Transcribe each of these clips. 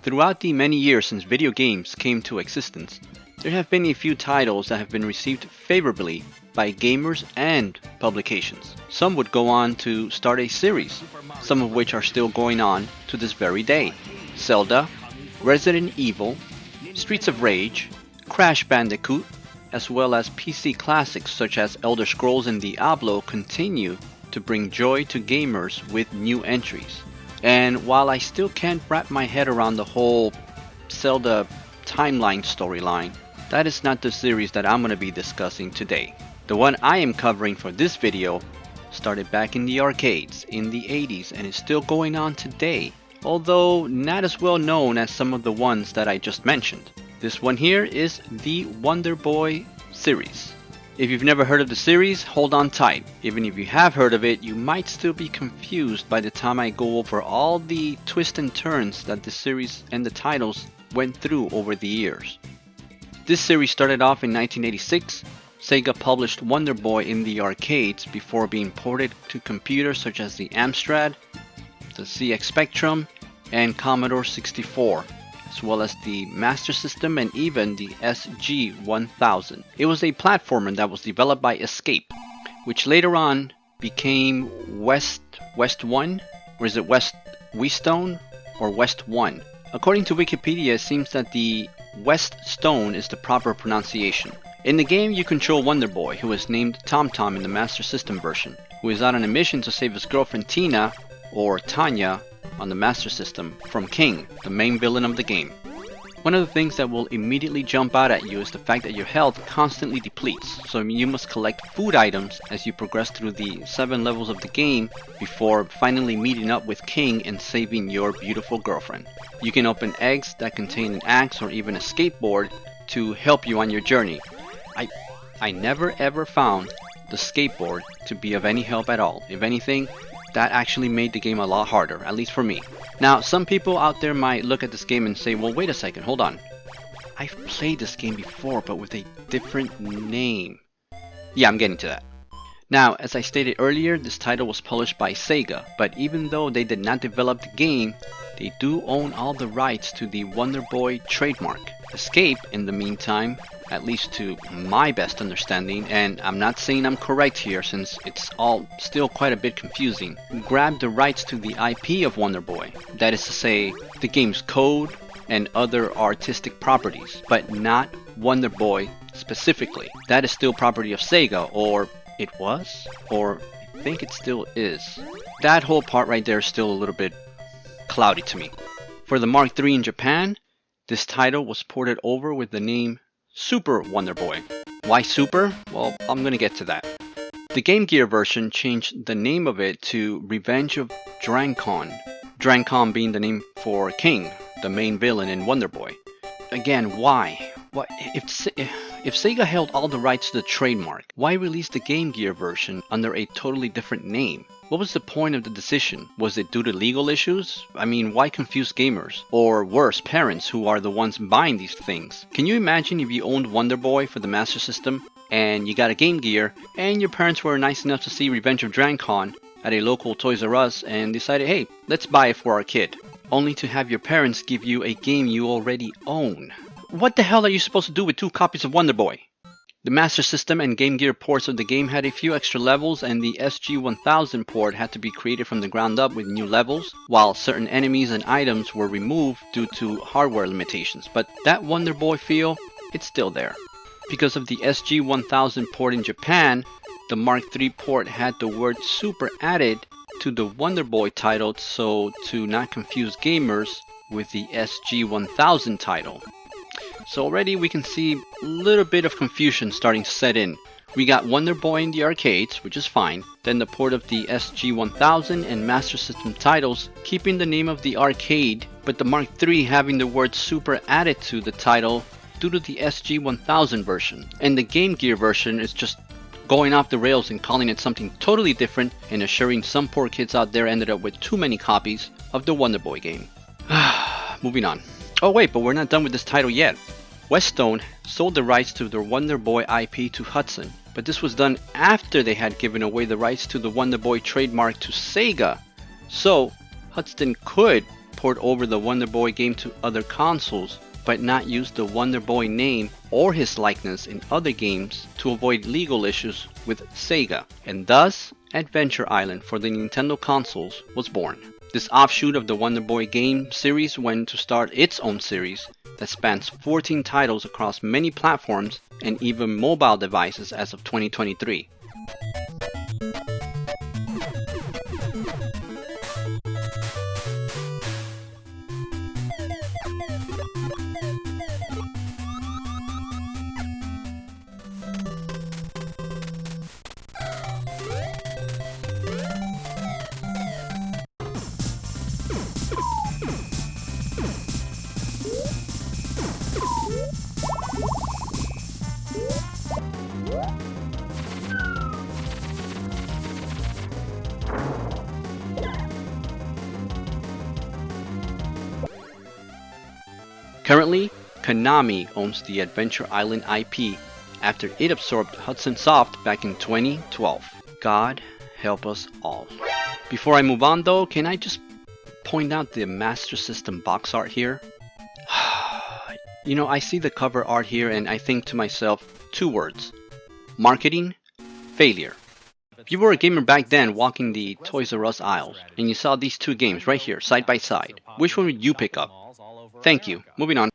Throughout the many years since video games came to existence, there have been a few titles that have been received favorably by gamers and publications. Some would go on to start a series, some of which are still going on to this very day. Zelda, Resident Evil, Streets of Rage, Crash Bandicoot, as well as PC classics such as Elder Scrolls and Diablo continue to bring joy to gamers with new entries. And while I still can't wrap my head around the whole Zelda timeline storyline, that is not the series that I'm going to be discussing today. The one I am covering for this video started back in the arcades in the 80s and is still going on today, although not as well known as some of the ones that I just mentioned. This one here is the Wonder Boy series. If you've never heard of the series, hold on tight. Even if you have heard of it, you might still be confused by the time I go over all the twists and turns that the series and the titles went through over the years. This series started off in 1986. Sega published Wonder Boy in the arcades before being ported to computers such as the Amstrad, the ZX Spectrum, and Commodore 64. As well as the Master System and even the SG-1000. It was a platformer that was developed by Escape, which later on became West 1, or is it Westone or West 1? According to Wikipedia, it seems that the West Stone is the proper pronunciation. In the game, you control Wonder Boy, who is named Tom Tom in the Master System version, who is out on a mission to save his girlfriend Tina, or Tanya, on the Master System from King, the main villain of the game. One of the things that will immediately jump out at you is the fact that your health constantly depletes, so you must collect food items as you progress through the 7 levels of the game before finally meeting up with King and saving your beautiful girlfriend. You can open eggs that contain an axe or even a skateboard to help you on your journey. I never ever found the skateboard to be of any help at all. If anything, that actually made the game a lot harder, at least for me. Now, some people out there might look at this game and say, well, wait a second, hold on. I've played this game before, but with a different name. Yeah, I'm getting to that. Now, as I stated earlier, this title was published by Sega, but even though they did not develop the game, they do own all the rights to the Wonder Boy trademark. Escape, in the meantime, at least to my best understanding, and I'm not saying I'm correct here since it's all still quite a bit confusing, grabbed the rights to the IP of Wonder Boy, that is to say, the game's code and other artistic properties, but not Wonder Boy specifically. That is still property of Sega, or it was, or I think it still is. That whole part right there is still a little bit cloudy to me. For the Mark III in Japan, this title was ported over with the name Super Wonder Boy. Why Super? Well, I'm gonna get to that. The Game Gear version changed the name of it to Revenge of Drancon. Drancon being the name for King, the main villain in Wonder Boy. Again, why? What if Sega held all the rights to the trademark, why release the Game Gear version under a totally different name? What was the point of the decision? Was it due to legal issues? I mean, why confuse gamers? Or worse, parents who are the ones buying these things? Can you imagine if you owned Wonder Boy for the Master System and you got a Game Gear and your parents were nice enough to see Revenge of Drancon at a local Toys R Us and decided, hey, let's buy it for our kid, only to have your parents give you a game you already own? What the hell are you supposed to do with 2 copies of Wonder Boy? The Master System and Game Gear ports of the game had a few extra levels, and the SG-1000 port had to be created from the ground up with new levels, while certain enemies and items were removed due to hardware limitations. But that Wonder Boy feel, it's still there. Because of the SG-1000 port in Japan, the Mark III port had the word Super added to the Wonder Boy title so to not confuse gamers with the SG-1000 title. So already we can see a little bit of confusion starting to set in. We got Wonder Boy in the arcades, which is fine, then the port of the SG-1000 and Master System titles keeping the name of the arcade, but the Mark III having the word Super added to the title due to the SG-1000 version. And the Game Gear version is just going off the rails and calling it something totally different and assuring some poor kids out there ended up with too many copies of the Wonder Boy game. Moving on. Oh wait, but we're not done with this title yet. Westone sold the rights to their Wonder Boy IP to Hudson, but this was done after they had given away the rights to the Wonder Boy trademark to Sega. So Hudson could port over the Wonder Boy game to other consoles, but not use the Wonder Boy name or his likeness in other games to avoid legal issues with Sega, and thus Adventure Island for the Nintendo consoles was born. This offshoot of the Wonder Boy game series went to start its own series that spans 14 titles across many platforms and even mobile devices as of 2023. Currently, Konami owns the Adventure Island IP after it absorbed Hudson Soft back in 2012. God help us all. Before I move on though, can I just point out the Master System box art here? You know, I see the cover art here and I think to myself, two words: marketing failure. If you were a gamer back then walking the Toys R Us aisles and you saw these two games right here side by side, which one would you pick up? Thank you. Moving on.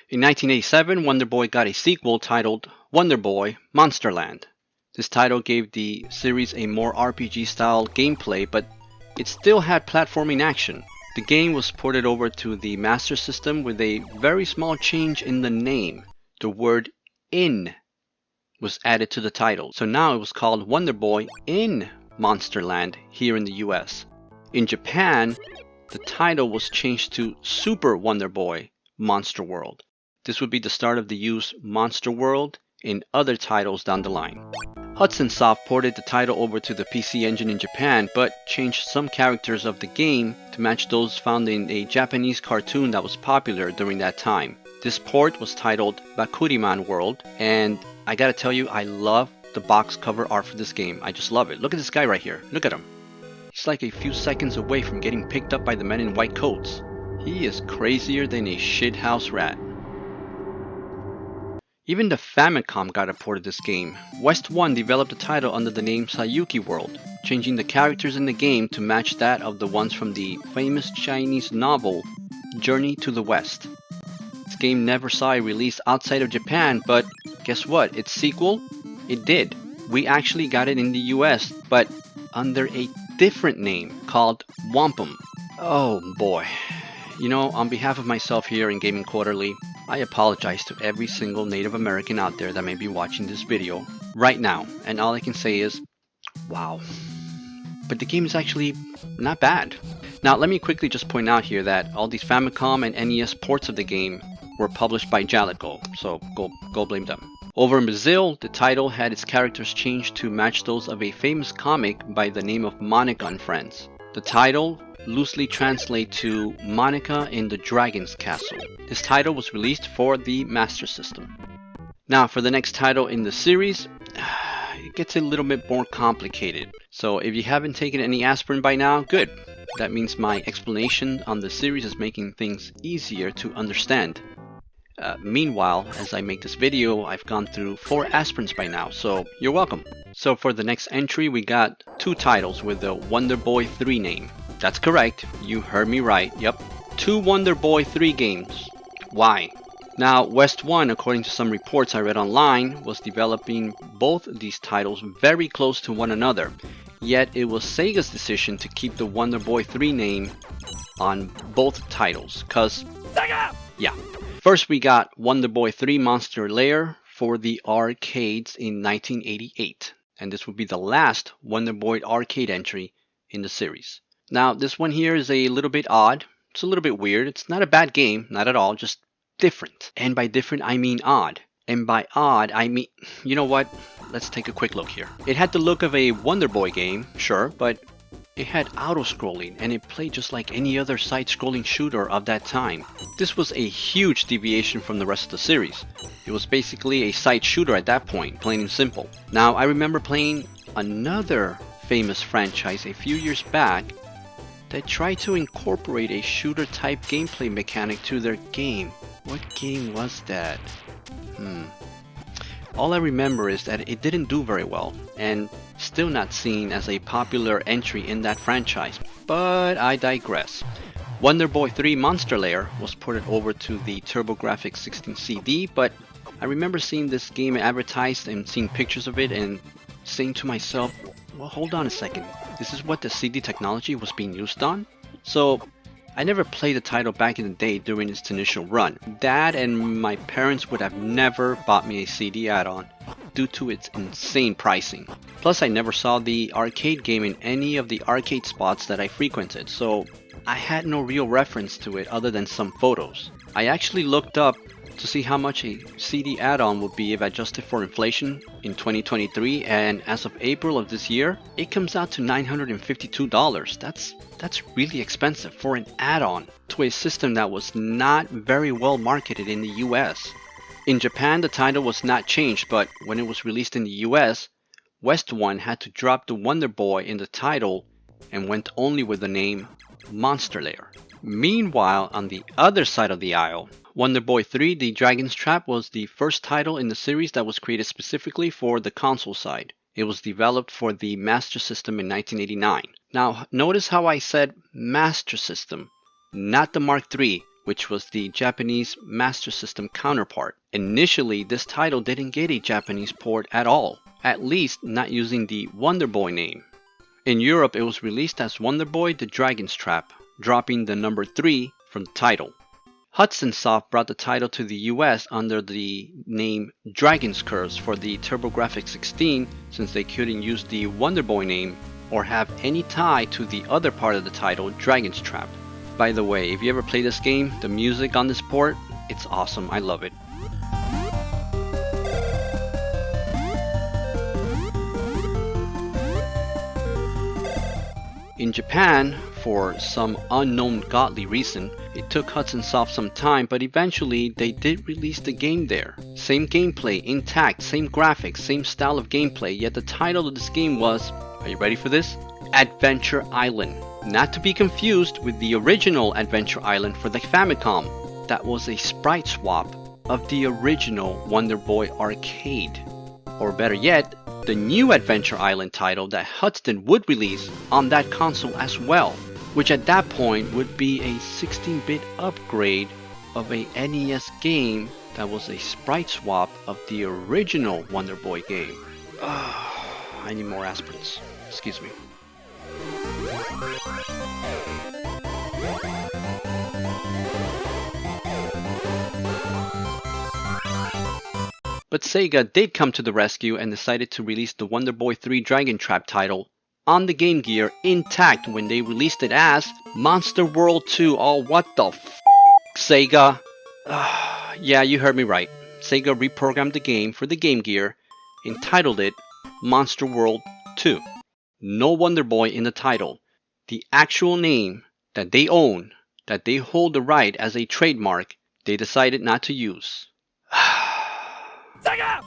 In 1987, Wonder Boy got a sequel titled Wonder Boy Monsterland. This title gave the series a more RPG-style gameplay, but it still had platforming action. The game was ported over to the Master System with a very small change in the name. The word "in" was added to the title, so now it was called Wonder Boy in Monsterland here in the US. In Japan, the title was changed to Super Wonder Boy Monster World. This would be the start of the use Monster World in other titles down the line. Hudson Soft ported the title over to the PC Engine in Japan, but changed some characters of the game to match those found in a Japanese cartoon that was popular during that time. This port was titled Bakuriman World, and I gotta tell you, I love the box cover art for this game. I just love it. Look at this guy right here. Look at him. He's like a few seconds away from getting picked up by the men in white coats. He is crazier than a shithouse rat. Even the Famicom got a port of this game. West 1 developed the title under the name Sayuki World, changing the characters in the game to match that of the ones from the famous Chinese novel Journey to the West. This game never saw a release outside of Japan, but guess what? Its sequel? It did. We actually got it in the US, but under a different name called Wampum. Oh boy. You know, on behalf of myself here in Gaming Quarterly, I apologize to every single Native American out there that may be watching this video right now, and all I can say is, wow. But the game is actually not bad. Now let me quickly just point out here that all these Famicom and NES ports of the game were published by Jaleco, so go blame them. Over in Brazil, the title had its characters changed to match those of a famous comic by the name of Monica and Friends. The title loosely translates to Monica in the Dragon's Castle. This title was released for the Master System. Now for the next title in the series, it gets a little bit more complicated. So if you haven't taken any aspirin by now, good. That means my explanation on the series is making things easier to understand. Meanwhile, as I make this video, I've gone through 4 aspirins by now, so you're welcome. So for the next entry, we got 2 titles with the Wonder Boy 3 name. That's correct, you heard me right, yep. 2 Wonder Boy 3 games. Why? Now, West 1, according to some reports I read online, was developing both these titles very close to one another. Yet it was Sega's decision to keep the Wonder Boy 3 name on both titles, cause Sega! Yeah. First we got Wonder Boy 3 Monster Lair for the arcades in 1988, and this would be the last Wonder Boy arcade entry in the series. Now this one here is a little bit odd, it's a little bit weird, it's not a bad game, not at all, just different. And by different I mean odd. And by odd I mean, you know what, let's take a quick look here. It had the look of a Wonder Boy game, sure, but it had auto-scrolling and it played just like any other side-scrolling shooter of that time. This was a huge deviation from the rest of the series. It was basically a side shooter at that point, plain and simple. Now I remember playing another famous franchise a few years back that tried to incorporate a shooter type gameplay mechanic to their game. What game was that? All I remember is that it didn't do very well, and still not seen as a popular entry in that franchise, but I digress. Wonder Boy 3 Monster Lair was ported over to the TurboGrafx 16 CD, but I remember seeing this game advertised and seeing pictures of it and saying to myself, well, hold on a second, this is what the CD technology was being used on? So I never played the title back in the day during its initial run. Dad and my parents would have never bought me a CD add-on due to its insane pricing. Plus I never saw the arcade game in any of the arcade spots that I frequented, so I had no real reference to it other than some photos. I actually looked up to see how much a CD add-on would be if adjusted for inflation in 2023, and as of April of this year, it comes out to $952. That's really expensive for an add-on to a system that was not very well marketed in the US. In Japan, the title was not changed, but when it was released in the US, West One had to drop the Wonder Boy in the title and went only with the name Monster Lair. Meanwhile, on the other side of the aisle, Wonder Boy 3 The Dragon's Trap was the first title in the series that was created specifically for the console side. It was developed for the Master System in 1989. Now, notice how I said Master System, not the Mark III, which was the Japanese Master System counterpart. Initially, this title didn't get a Japanese port at all, at least not using the Wonder Boy name. In Europe, it was released as Wonder Boy The Dragon's Trap, dropping the number 3 from the title. Hudson Soft brought the title to the US under the name Dragon's Curse for the TurboGrafx 16, since they couldn't use the Wonder Boy name or have any tie to the other part of the title, Dragon's Trap. By the way, if you ever play this game, the music on this port, it's awesome, I love it. In Japan, for some unknown godly reason, it took Hudson Soft some time, but eventually they did release the game there. Same gameplay, intact, same graphics, same style of gameplay, yet the title of this game was, are you ready for this? Adventure Island. Not to be confused with the original Adventure Island for the Famicom. That was a sprite swap of the original Wonder Boy arcade. Or better yet, the new Adventure Island title that Hudson would release on that console as well, which at that point would be a 16-bit upgrade of a NES game that was a sprite swap of the original Wonder Boy game. I need more aspirins. Excuse me. But Sega did come to the rescue and decided to release the Wonder Boy 3 Dragon Trap title on the Game Gear intact when they released it as Monster World 2. Oh, what the f***, Sega? Yeah, you heard me right. Sega reprogrammed the game for the Game Gear, entitled it Monster World 2. No Wonder Boy in the title. The actual name that they own, that they hold the right as a trademark, they decided not to use.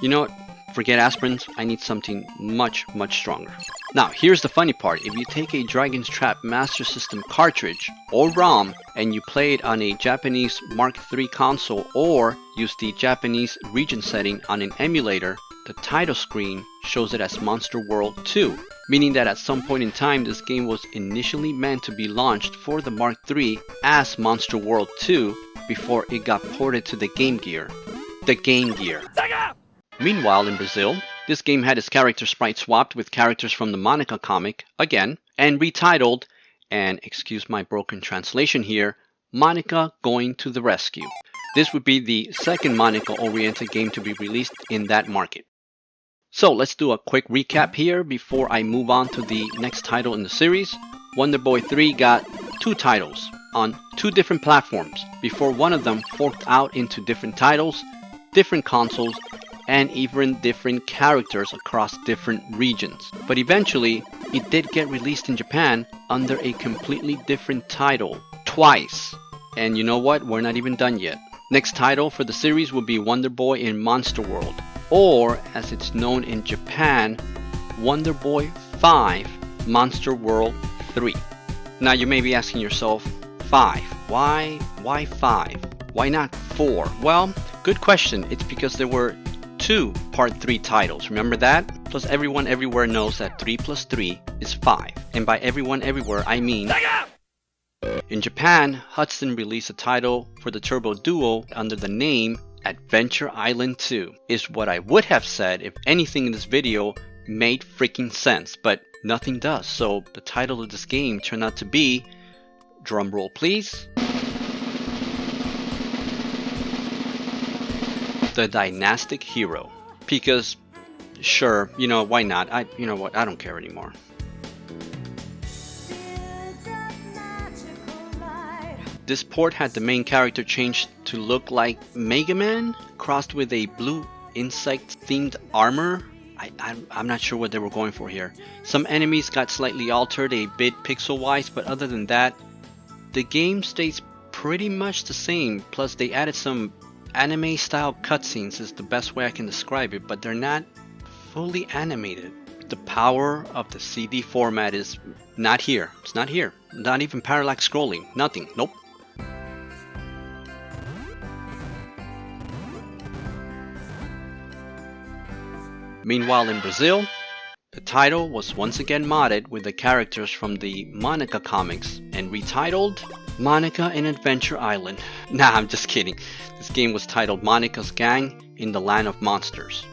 You know what? Forget aspirins, I need something much stronger. Now, here's the funny part. If you take a Dragon's Trap Master System cartridge or ROM and you play it on a Japanese Mark III console or use the Japanese region setting on an emulator, the title screen shows it as Monster World 2, meaning that at some point in time this game was initially meant to be launched for the Mark III as Monster World 2 before it got ported to the Game Gear. The Game Gear. Meanwhile, in Brazil, this game had its character sprite swapped with characters from the Monica comic, again, and retitled, and excuse my broken translation here, Monica Going to the Rescue. This would be the second Monica-oriented game to be released in that market. So let's do a quick recap here before I move on to the next title in the series. Wonder Boy 3 got 2 titles on 2 different platforms before one of them forked out into different titles, different consoles, and even different characters across different regions. But eventually, it did get released in Japan under a completely different title, twice. And you know what? We're not even done yet. Next title for the series will be Wonder Boy in Monster World, or as it's known in Japan, Wonder Boy 5 Monster World 3. Now you may be asking yourself, 5. Why 5? Why not 4? Well, good question. It's because there were 2 Part 3 titles. Remember that? Plus everyone everywhere knows that 3 plus 3 is 5. And by everyone everywhere, I mean... In Japan, Hudson released a title for the Turbo Duo under the name Adventure Island 2. Is what I would have said if anything in this video made freaking sense, but nothing does. So the title of this game turned out to be, drumroll please, The Dynastic Hero. Because, sure, why not? You know what, I don't care anymore. This port had the main character changed to look like Mega Man, crossed with a blue insect-themed armor. I'm not sure what they were going for here. Some enemies got slightly altered a bit pixel-wise, but other than that, the game stays pretty much the same. Plus, they added some anime-style cutscenes is the best way I can describe it, but they're not fully animated. The power of the CD format is not here. It's not here. Not even parallax scrolling. Nothing. Nope. Meanwhile in Brazil, the title was once again modded with the characters from the Monica comics and retitled Monica in Adventure Island. Nah, I'm just kidding. This game was titled Monica's Gang in the Land of Monsters.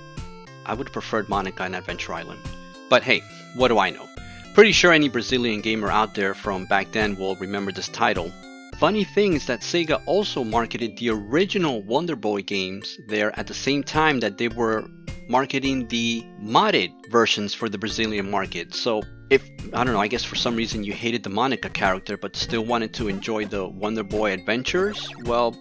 I would have preferred Monica in Adventure Island. But hey, what do I know? Pretty sure any Brazilian gamer out there from back then will remember this title. Funny thing is that Sega also marketed the original Wonder Boy games there at the same time that they were marketing the modded versions for the Brazilian market. So if, I don't know, I guess for some reason you hated the Monica character but still wanted to enjoy the Wonder Boy adventures, well,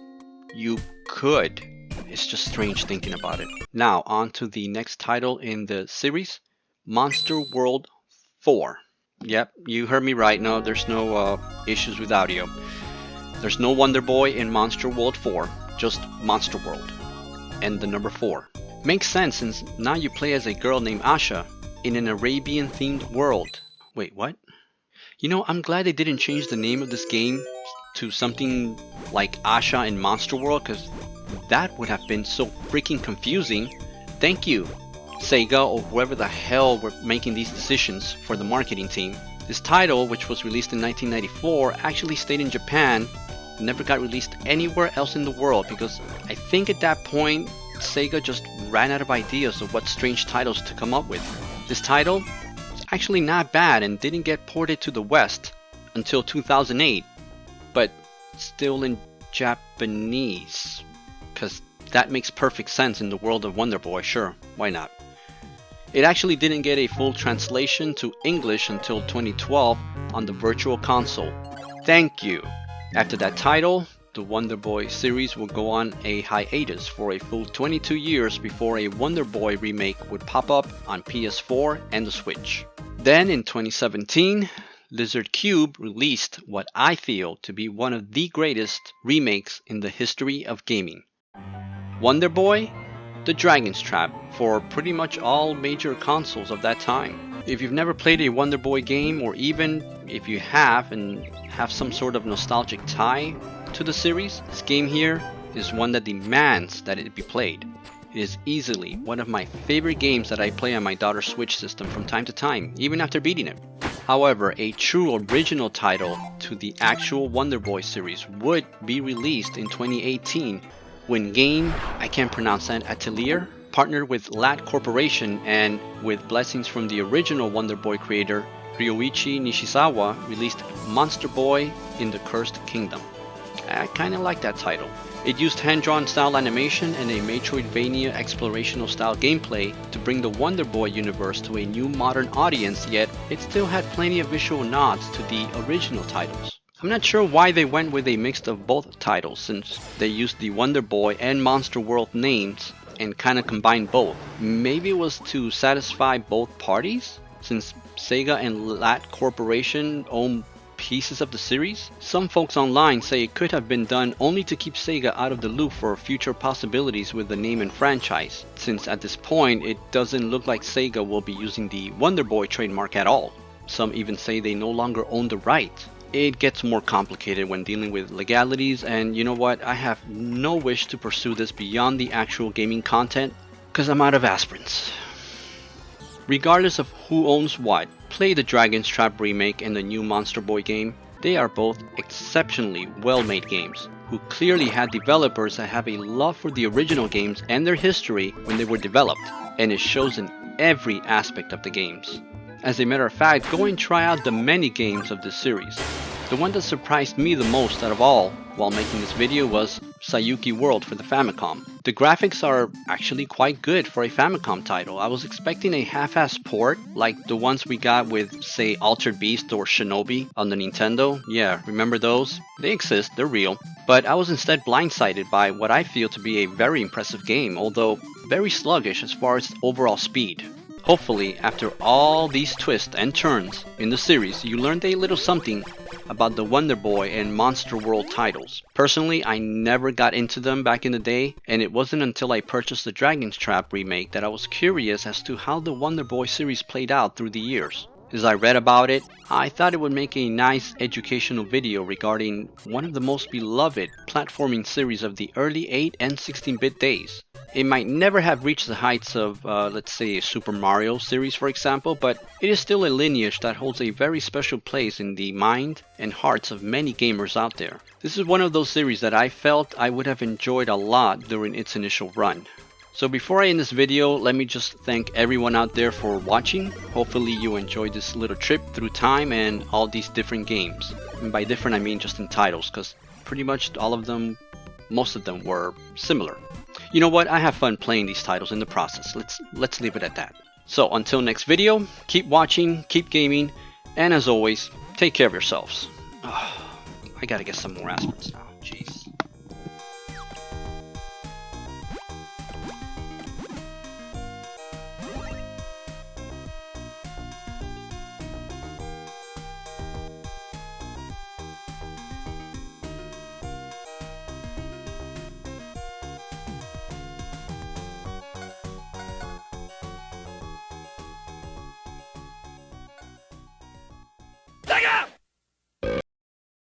you could. It's just strange thinking about it. Now on to the next title in the series, Monster World 4. Yep, you heard me right. No, there's no issues with audio. There's no Wonder Boy in Monster World 4, just Monster World. And the number 4. Makes sense since now you play as a girl named Asha in an Arabian themed world. Wait, what? I'm glad they didn't change the name of this game to something like Asha in Monster World, because that would have been so freaking confusing. Thank you, Sega or whoever the hell were making these decisions for the marketing team. This title, which was released in 1994, actually stayed in Japan, never got released anywhere else in the world because I think at that point Sega just ran out of ideas of what strange titles to come up with. This title is actually not bad and didn't get ported to the West until 2008, but still in Japanese, because that makes perfect sense in the world of Wonder Boy. Sure, why not? It actually didn't get a full translation to English until 2012 on the Virtual Console. Thank you. After that title, the Wonder Boy series would go on a hiatus for a full 22 years before a Wonder Boy remake would pop up on PS4 and the Switch. Then in 2017, Lizard Cube released what I feel to be one of the greatest remakes in the history of gaming. Wonder Boy: The Dragon's Trap for pretty much all major consoles of that time. If you've never played a Wonder Boy game, or even if you have and have some sort of nostalgic tie to the series, this game here is one that demands that it be played. It is easily one of my favorite games that I play on my daughter's Switch system from time to time, even after beating it. However, a true original title to the actual Wonder Boy series would be released in 2018 when Game, I can't pronounce that, Atelier, partnered with LAT Corporation and with blessings from the original Wonder Boy creator Ryoichi Nishizawa released Monster Boy in the Cursed Kingdom. I kinda like that title. It used hand-drawn style animation and a Metroidvania explorational style gameplay to bring the Wonder Boy universe to a new modern audience, yet it still had plenty of visual nods to the original titles. I'm not sure why they went with a mix of both titles, since they used the Wonder Boy and Monster World names and kinda combined both. Maybe it was to satisfy both parties, since Sega and LAT Corporation own pieces of the series. Some folks online say it could have been done only to keep Sega out of the loop for future possibilities with the name and franchise, since at this point it doesn't look like Sega will be using the Wonder Boy trademark at all. Some even say they no longer own the right. it gets more complicated when dealing with legalities, and you know what, I have no wish to pursue this beyond the actual gaming content because I'm out of aspirins. Regardless of who owns what, play the Dragon's Trap remake and the new Monster Boy game. They are both exceptionally well-made games, who clearly had developers that have a love for the original games and their history when they were developed, and it shows in every aspect of the games. As a matter of fact, go and try out the many games of this series. The one that surprised me the most out of all while making this video was Sayuki World for the Famicom. The graphics are actually quite good for a Famicom title. I was expecting a half-ass port like the ones we got with, say, Altered Beast or Shinobi on the Nintendo. Yeah, remember those? They exist, they're real. But I was instead blindsided by what I feel to be a very impressive game, although very sluggish as far as overall speed. Hopefully, after all these twists and turns in the series, you learned a little something about the Wonder Boy and Monster World titles. Personally, I never got into them back in the day, and it wasn't until I purchased the Dragon's Trap remake that I was curious as to how the Wonder Boy series played out through the years. As I read about it, I thought it would make a nice educational video regarding one of the most beloved platforming series of the early 8 and 16-bit days. It might never have reached the heights of, let's say, a Super Mario series for example, but it is still a lineage that holds a very special place in the mind and hearts of many gamers out there. This is one of those series that I felt I would have enjoyed a lot during its initial run. So before I end this video, let me just thank everyone out there for watching. Hopefully you enjoyed this little trip through time and all these different games. And by different I mean just in titles, because pretty much all of them, most of them were similar. You know what, I have fun playing these titles in the process. Let's leave it at that. So until next video, keep watching, keep gaming, and as always, take care of yourselves. I gotta get some more aspirins now, jeez.